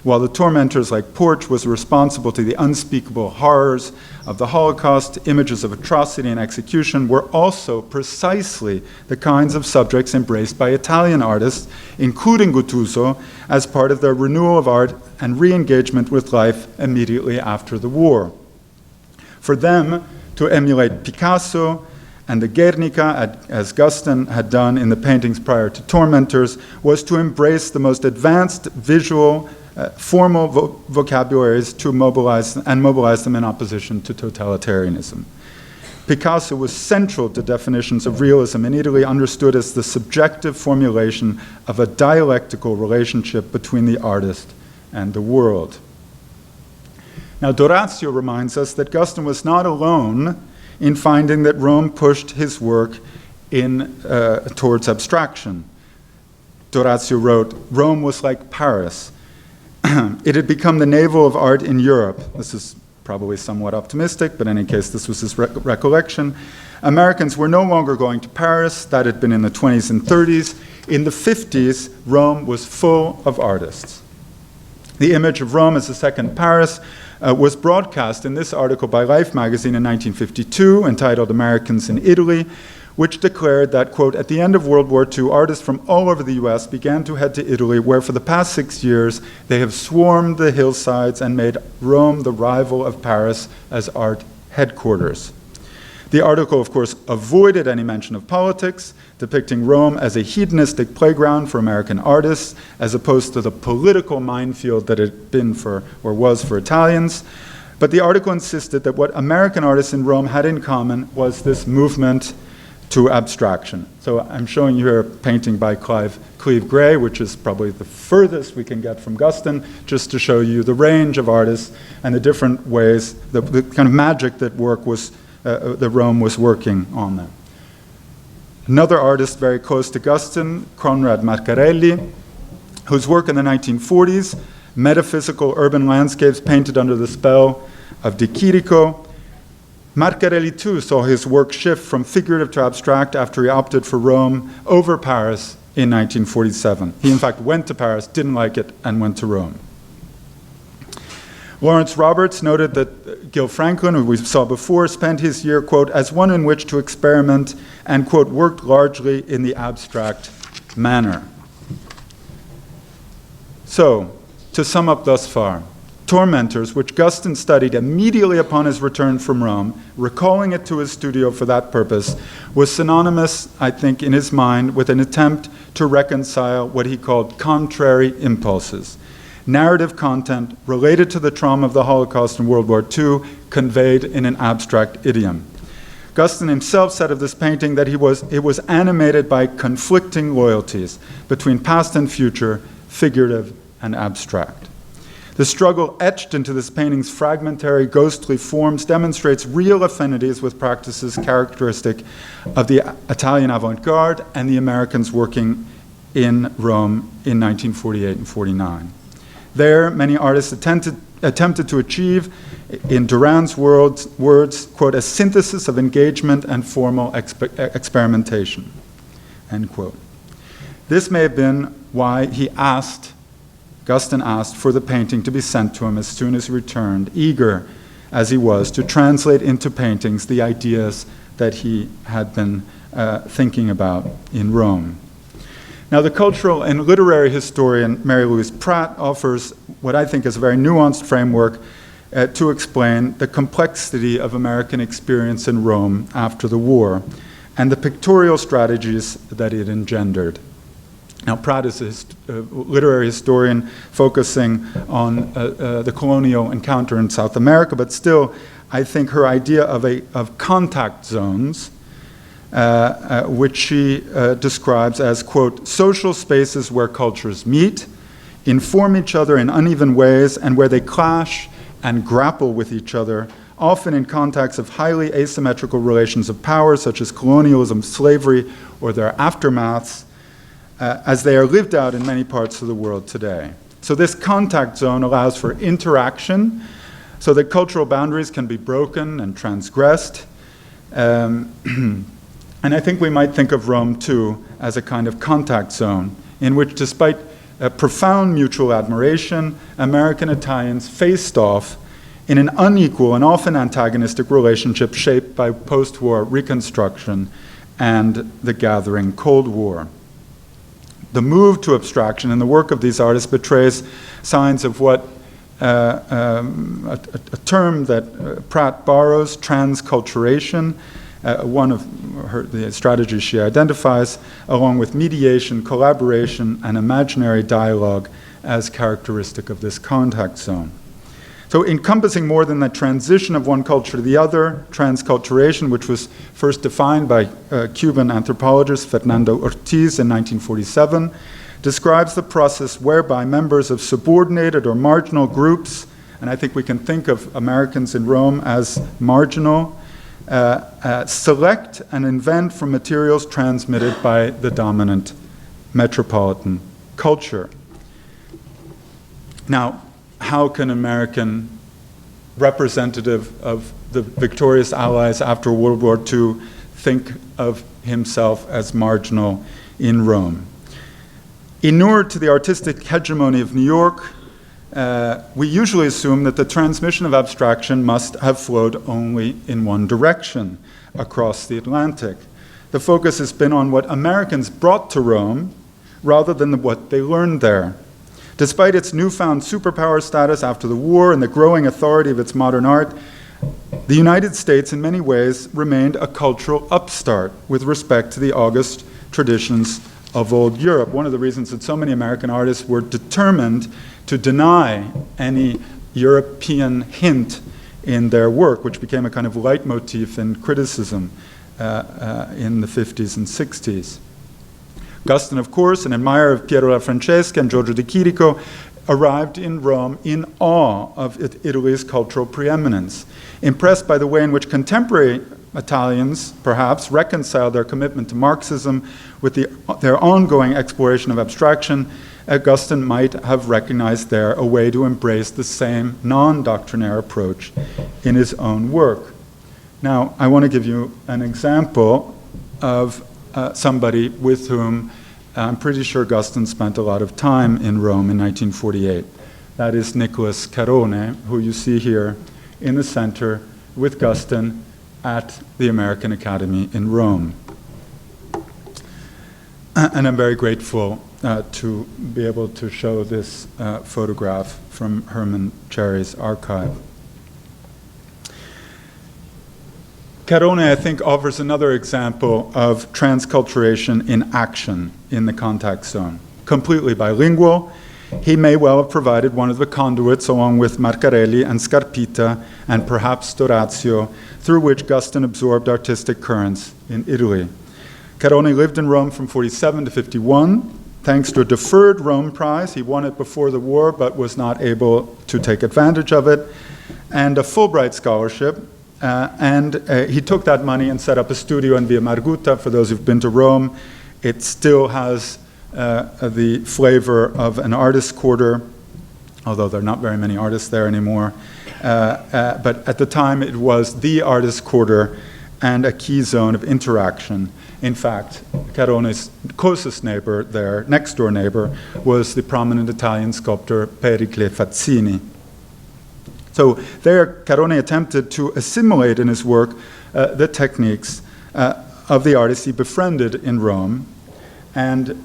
While the Tormentors, like Porch, was responsible to the unspeakable horrors of the Holocaust, images of atrocity and execution were also precisely the kinds of subjects embraced by Italian artists, including Guttuso, as part of their renewal of art and re-engagement with life immediately after the war. For them, to emulate Picasso and the Guernica, as Guston had done in the paintings prior to Tormentors, was to embrace the most advanced visual, formal vocabularies to mobilize them in opposition to totalitarianism. Picasso was central to definitions of realism in Italy, understood as the subjective formulation of a dialectical relationship between the artist and the world. Now, D'Orazio reminds us that Guston was not alone in finding that Rome pushed his work towards abstraction. D'Orazio wrote, "Rome was like Paris. It had become the navel of art in Europe." This is probably somewhat optimistic, but in any case, this was his recollection. Americans were no longer going to Paris. That had been in the 20s and 30s. In the 50s, Rome was full of artists. The image of Rome as a second Paris was broadcast in this article by Life magazine in 1952, entitled Americans in Italy, which declared that, quote, at the end of World War II, artists from all over the US began to head to Italy, where for the past 6 years, they have swarmed the hillsides and made Rome the rival of Paris as art headquarters. The article, of course, avoided any mention of politics, depicting Rome as a hedonistic playground for American artists, as opposed to the political minefield that it had been for, or was for Italians. But the article insisted that what American artists in Rome had in common was this movement to abstraction. So I'm showing you here a painting by Cleve Gray, which is probably the furthest we can get from Guston, just to show you the range of artists and the different ways, the kind of magic that that Rome was working on them. Another artist very close to Guston, Conrad Marcarelli, whose work in the 1940s, metaphysical urban landscapes painted under the spell of Di Chirico. Marcarelli too saw his work shift from figurative to abstract after he opted for Rome over Paris in 1947. He in fact went to Paris, didn't like it, and went to Rome. Lawrence Roberts noted that Gil Franklin, who we saw before, spent his year, quote, as one in which to experiment and, quote, worked largely in the abstract manner. So, to sum up thus far, Tormentors, which Guston studied immediately upon his return from Rome, recalling it to his studio for that purpose, was synonymous, I think, in his mind with an attempt to reconcile what he called contrary impulses. Narrative content related to the trauma of the Holocaust and World War II, conveyed in an abstract idiom. Guston himself said of this painting that it was animated by conflicting loyalties between past and future, figurative and abstract. The struggle etched into this painting's fragmentary, ghostly forms demonstrates real affinities with practices characteristic of the Italian avant-garde and the Americans working in Rome in 1948 and 49. There, many artists attempted to achieve, in Duran's words, quote, a synthesis of engagement and formal experimentation, end quote. This may have been why Guston asked for the painting to be sent to him as soon as he returned, eager as he was to translate into paintings the ideas that he had been thinking about in Rome. Now, the cultural and literary historian Mary Louise Pratt offers what I think is a very nuanced framework to explain the complexity of American experience in Rome after the war and the pictorial strategies that it engendered. Now, Pratt is a literary historian focusing on the colonial encounter in South America, but still, I think her idea of contact zones, which she describes as, quote, social spaces where cultures meet, inform each other in uneven ways, and where they clash and grapple with each other, often in contexts of highly asymmetrical relations of power, such as colonialism, slavery, or their aftermaths, as they are lived out in many parts of the world today. So this contact zone allows for interaction so that cultural boundaries can be broken and transgressed. And I think we might think of Rome, too, as a kind of contact zone in which, despite profound mutual admiration, American Italians faced off in an unequal and often antagonistic relationship shaped by post-war reconstruction and the gathering Cold War. The move to abstraction in the work of these artists betrays signs of what a term that Pratt borrows, transculturation, one of the strategies she identifies, along with mediation, collaboration, and imaginary dialogue as characteristic of this contact zone. So encompassing more than the transition of one culture to the other, transculturation, which was first defined by Cuban anthropologist Fernando Ortiz in 1947, describes the process whereby members of subordinated or marginal groups, and I think we can think of Americans in Rome as marginal, select and invent from materials transmitted by the dominant metropolitan culture. Now, how can an American representative of the victorious Allies after World War II think of himself as marginal in Rome? Inured to the artistic hegemony of New York, we usually assume that the transmission of abstraction must have flowed only in one direction, across the Atlantic. The focus has been on what Americans brought to Rome rather than what they learned there. Despite its newfound superpower status after the war and the growing authority of its modern art, the United States in many ways remained a cultural upstart with respect to the august traditions of old Europe. One of the reasons that so many American artists were determined to deny any European hint in their work, which became a kind of leitmotif in criticism in the 50s and 60s. Guston, of course, an admirer of Piero da Francesca and Giorgio de Chirico, arrived in Rome in awe of Italy's cultural preeminence, impressed by the way in which contemporary Italians, perhaps, reconciled their commitment to Marxism with their ongoing exploration of abstraction. Guston might have recognized there a way to embrace the same non-doctrinaire approach in his own work. Now, I want to give you an example of somebody with whom I'm pretty sure Guston spent a lot of time in Rome in 1948. That is Nicholas Carone, who you see here in the center with Guston at the American Academy in Rome. And I'm very grateful to be able to show this photograph from Herman Cherry's archive. Carone, I think, offers another example of transculturation in action in the contact zone. Completely bilingual, he may well have provided one of the conduits, along with Marcarelli and Scarpita, and perhaps Storazio, through which Guston absorbed artistic currents in Italy. Carone lived in Rome from 47 to 51, thanks to a deferred Rome Prize. He won it before the war, but was not able to take advantage of it, and a Fulbright scholarship. He took that money and set up a studio in Via Margutta. For those who've been to Rome, it still has the flavor of an artist's quarter, although there are not very many artists there anymore. But at the time, it was the artist's quarter and a key zone of interaction. In fact, Carone's closest neighbor there, next door neighbor, was the prominent Italian sculptor Pericle Fazzini. So there, Carone attempted to assimilate in his work the techniques of the artists he befriended in Rome. And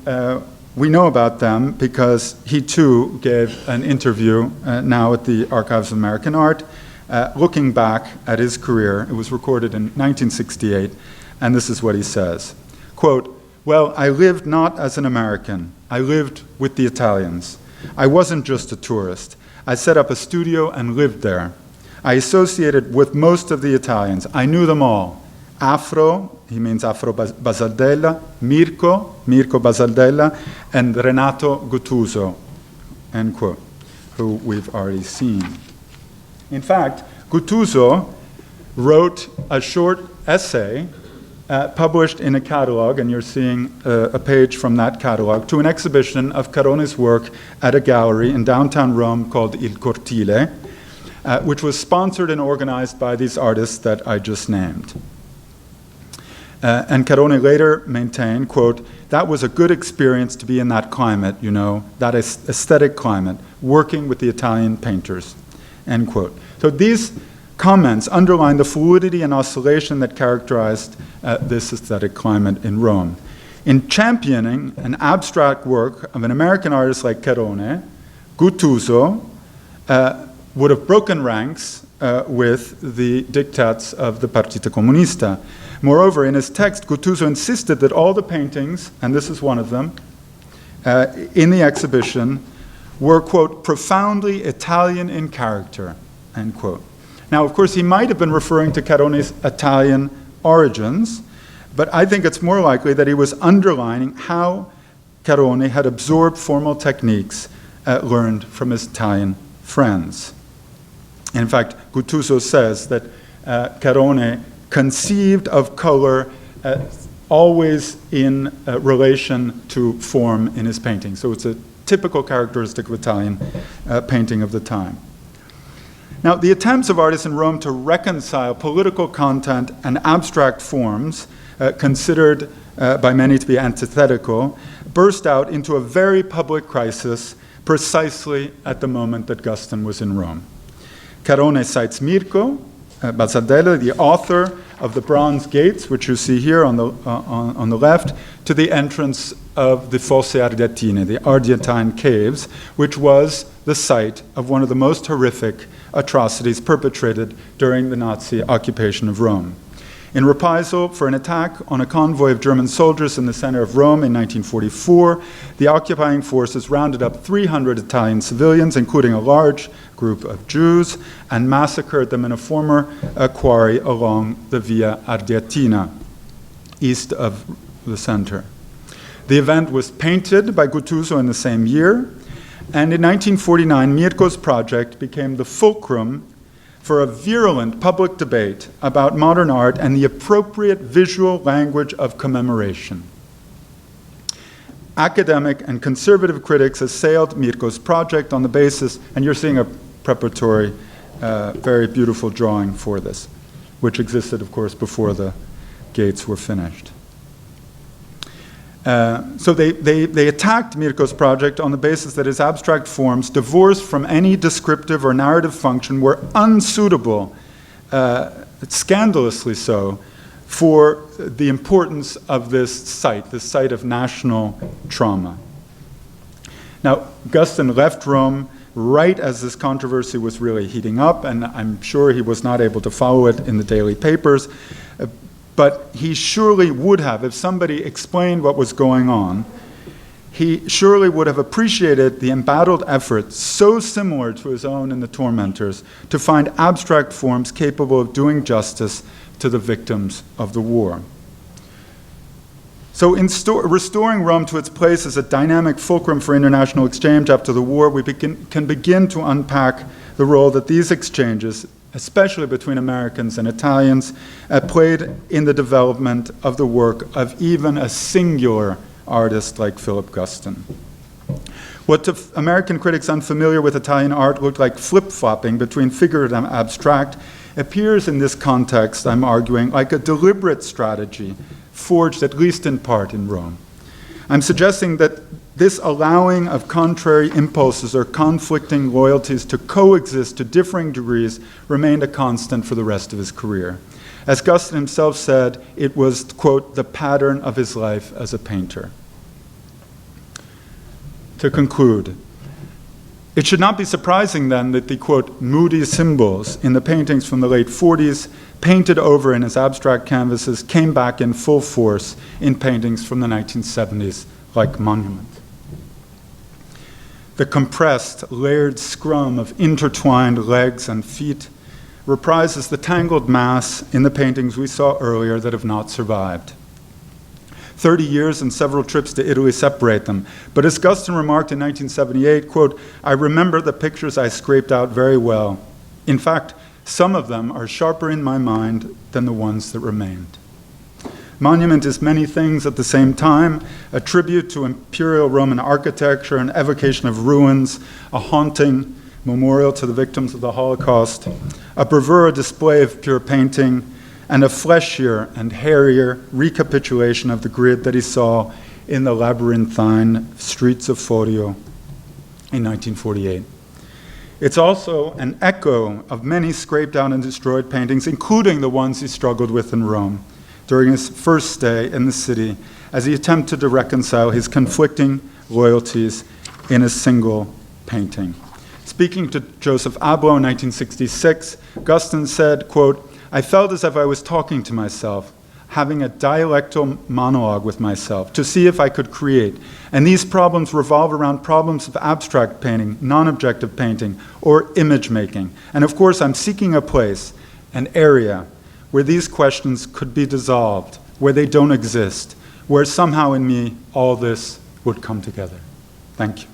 we know about them because he too gave an interview now at the Archives of American Art, looking back at his career. It was recorded in 1968, and this is what he says. Quote, "Well, I lived not as an American. I lived with the Italians. I wasn't just a tourist. I set up a studio and lived there. I associated with most of the Italians. I knew them all. Afro, he means Afro Basaldella, Mirko Basaldella, and Renato Guttuso," end quote, who we've already seen. In fact, Guttuso wrote a short essay published in a catalog, and you're seeing a page from that catalog, to an exhibition of Carone's work at a gallery in downtown Rome called Il Cortile, which was sponsored and organized by these artists that I just named. And Carone later maintained, quote, "That was a good experience to be in that climate, you know, that aesthetic climate, working with the Italian painters," end quote. So these comments underline the fluidity and oscillation that characterized this aesthetic climate in Rome. In championing an abstract work of an American artist like Carone, Guttuso would have broken ranks with the diktats of the Partito Comunista. Moreover, in his text, Guttuso insisted that all the paintings, and this is one of them, in the exhibition were, quote, "profoundly Italian in character," end quote. Now, of course, he might have been referring to Carone's Italian origins, but I think it's more likely that he was underlining how Carone had absorbed formal techniques learned from his Italian friends. In fact, Guttuso says that Carone conceived of color always in relation to form in his painting. So it's a typical characteristic of Italian painting of the time. Now, the attempts of artists in Rome to reconcile political content and abstract forms, considered by many to be antithetical, burst out into a very public crisis precisely at the moment that Guston was in Rome. Carone cites Mirko Basaldella, the author of the bronze gates, which you see here on the left, to the entrance of the Fosse Ardeatine, the Ardeatine caves, which was the site of one of the most horrific atrocities perpetrated during the Nazi occupation of Rome. In reprisal for an attack on a convoy of German soldiers in the center of Rome in 1944, the occupying forces rounded up 300 Italian civilians, including a large group of Jews, and massacred them in a former quarry along the Via Ardeatina, east of the center. The event was painted by Guttuso in the same year, and in 1949, Mirko's project became the fulcrum for a virulent public debate about modern art and the appropriate visual language of commemoration. Academic and conservative critics assailed Mirko's project on the basis, and you're seeing a preparatory, very beautiful drawing for this, which existed, of course, before the gates were finished. So they attacked Mirko's project on the basis that his abstract forms, divorced from any descriptive or narrative function, were unsuitable, scandalously so, for the importance of this site of national trauma. Now, Guston left Rome right as this controversy was really heating up, and I'm sure he was not able to follow it in the daily papers, but he surely would have, if somebody explained what was going on, he surely would have appreciated the embattled effort, so similar to his own and the tormentors, to find abstract forms capable of doing justice to the victims of the war. So in restoring Rome to its place as a dynamic fulcrum for international exchange after the war, we can begin to unpack the role that these exchanges, especially between Americans and Italians, played in the development of the work of even a singular artist like Philip Guston. What to American critics unfamiliar with Italian art looked like flip-flopping between figurative and abstract appears in this context, I'm arguing, like a deliberate strategy forged at least in part in Rome. I'm suggesting that this allowing of contrary impulses or conflicting loyalties to coexist to differing degrees remained a constant for the rest of his career. As Guston himself said, it was, quote, the pattern of his life as a painter. To conclude, it should not be surprising then that the, quote, moody symbols in the paintings from the late 40s, painted over in his abstract canvases, came back in full force in paintings from the 1970s, like Monument. The compressed, layered scrum of intertwined legs and feet reprises the tangled mass in the paintings we saw earlier that have not survived. 30 years and several trips to Italy separate them. But as Guston remarked in 1978, quote, I remember the pictures I scraped out very well. In fact, some of them are sharper in my mind than the ones that remained. Monument is many things at the same time, a tribute to imperial Roman architecture, an evocation of ruins, a haunting memorial to the victims of the Holocaust, a bravura display of pure painting, and a fleshier and hairier recapitulation of the grid that he saw in the labyrinthine streets of Forio in 1948. It's also an echo of many scraped out and destroyed paintings, including the ones he struggled with in Rome during his first stay in the city as he attempted to reconcile his conflicting loyalties in a single painting. Speaking to Joseph Ablo in 1966, Guston said, quote, I felt as if I was talking to myself, having a dialectal monologue with myself to see if I could create. And these problems revolve around problems of abstract painting, non-objective painting, or image making. And of course, I'm seeking a place, an area, where these questions could be dissolved, where they don't exist, where somehow in me all this would come together. Thank you.